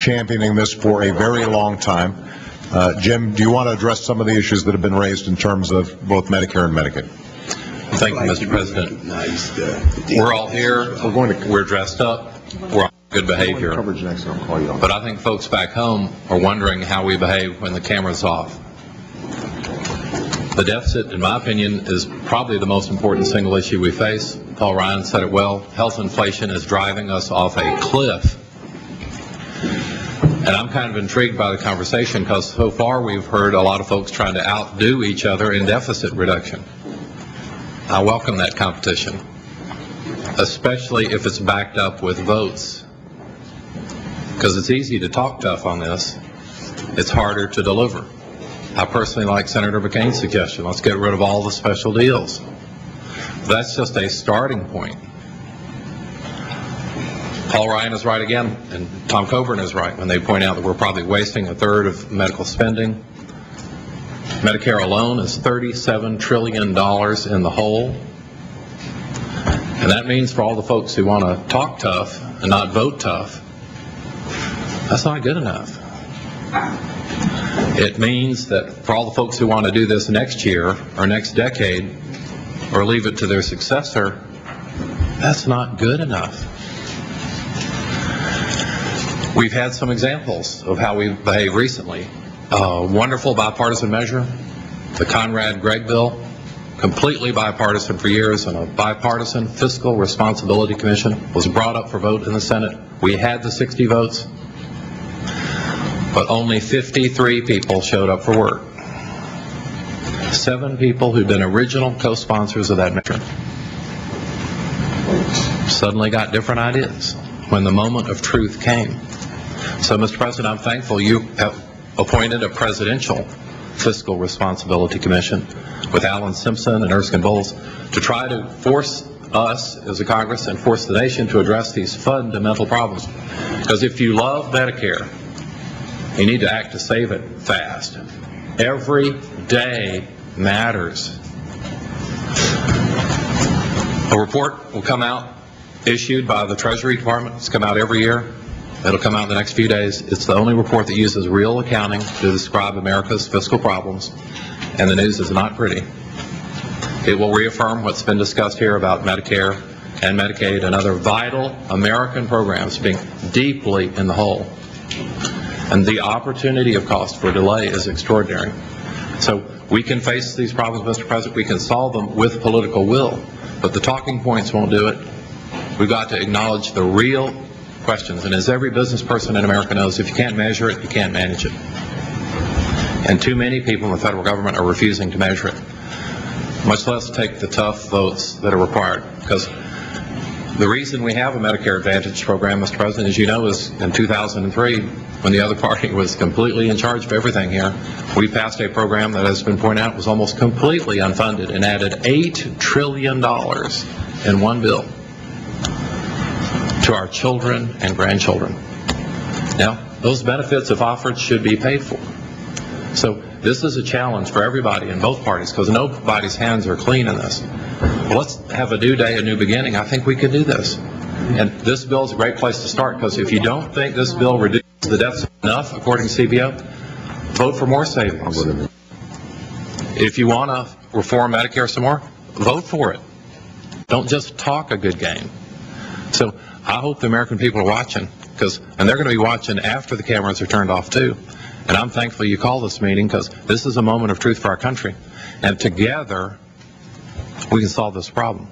championing this for a very long time. Jim, do you want to address some of the issues that have been raised in terms of both Medicare and Medicaid? Thank you, Mr. President. We're all here. We're dressed up. We're on good behavior. But I think folks back home are wondering how we behave when the camera's off. The deficit, in my opinion, is probably the most important single issue we face. Paul Ryan said it well. Health inflation is driving us off a cliff. And I'm kind of intrigued by the conversation because so far we've heard a lot of folks trying to outdo each other in deficit reduction. I welcome that competition, especially if it's backed up with votes. Because it's easy to talk tough on this. It's harder to deliver. I personally like Senator McCain's suggestion. Let's get rid of all the special deals. That's just a starting point. Paul Ryan is right again, and Tom Coburn is right when they point out that we're probably wasting a third of medical spending. Medicare alone is $37 trillion in the hole. And that means for all the folks who want to talk tough and not vote tough, that's not good enough. It means that for all the folks who want to do this next year or next decade or leave it to their successor, that's not good enough. We've had some examples of how we've behaved recently. A wonderful bipartisan measure, the Conrad-Gregg bill, completely bipartisan for years, and a bipartisan fiscal responsibility commission was brought up for vote in the Senate. We had the 60 votes, but only 53 people showed up for work. 7 people who'd been original co-sponsors of that measure suddenly got different ideas when the moment of truth came. So, Mr. President, I'm thankful you have appointed a presidential fiscal responsibility commission with Alan Simpson and Erskine Bowles to try to force us as a Congress and force the nation to address these fundamental problems. Because if you love Medicare, you need to act to save it fast. Every day matters. A report will come out issued by the Treasury Department. It's come out every year. It'll come out in the next few days. It's the only report that uses real accounting to describe America's fiscal problems, and the news is not pretty. It will reaffirm what's been discussed here about Medicare and Medicaid and other vital American programs being deeply in the hole. And the opportunity of cost for delay is extraordinary. So we can face these problems, Mr. President. We can solve them with political will, but the talking points won't do it. We've got to acknowledge the real questions. And as every business person in America knows, if you can't measure it, you can't manage it. And too many people in the federal government are refusing to measure it, much less take the tough votes that are required. Because the reason we have a Medicare Advantage program, Mr. President, as you know, is in 2003, when the other party was completely in charge of everything here, we passed a program that has been pointed out was almost completely unfunded and added $8 trillion in one bill to our children and grandchildren. Now, those benefits, if offered, should be paid for. So this is a challenge for everybody in both parties because nobody's hands are clean in this. Well, let's have a new day, a new beginning. I think we can do this. And this bill is a great place to start because if you don't think this bill reduces the deficit enough, according to CBO, vote for more savings. If you want to reform Medicare some more, vote for it. Don't just talk a good game. So I hope the American people are watching, and they're going to be watching after the cameras are turned off too. And I'm thankful you called this meeting because this is a moment of truth for our country. And together, we can solve this problem.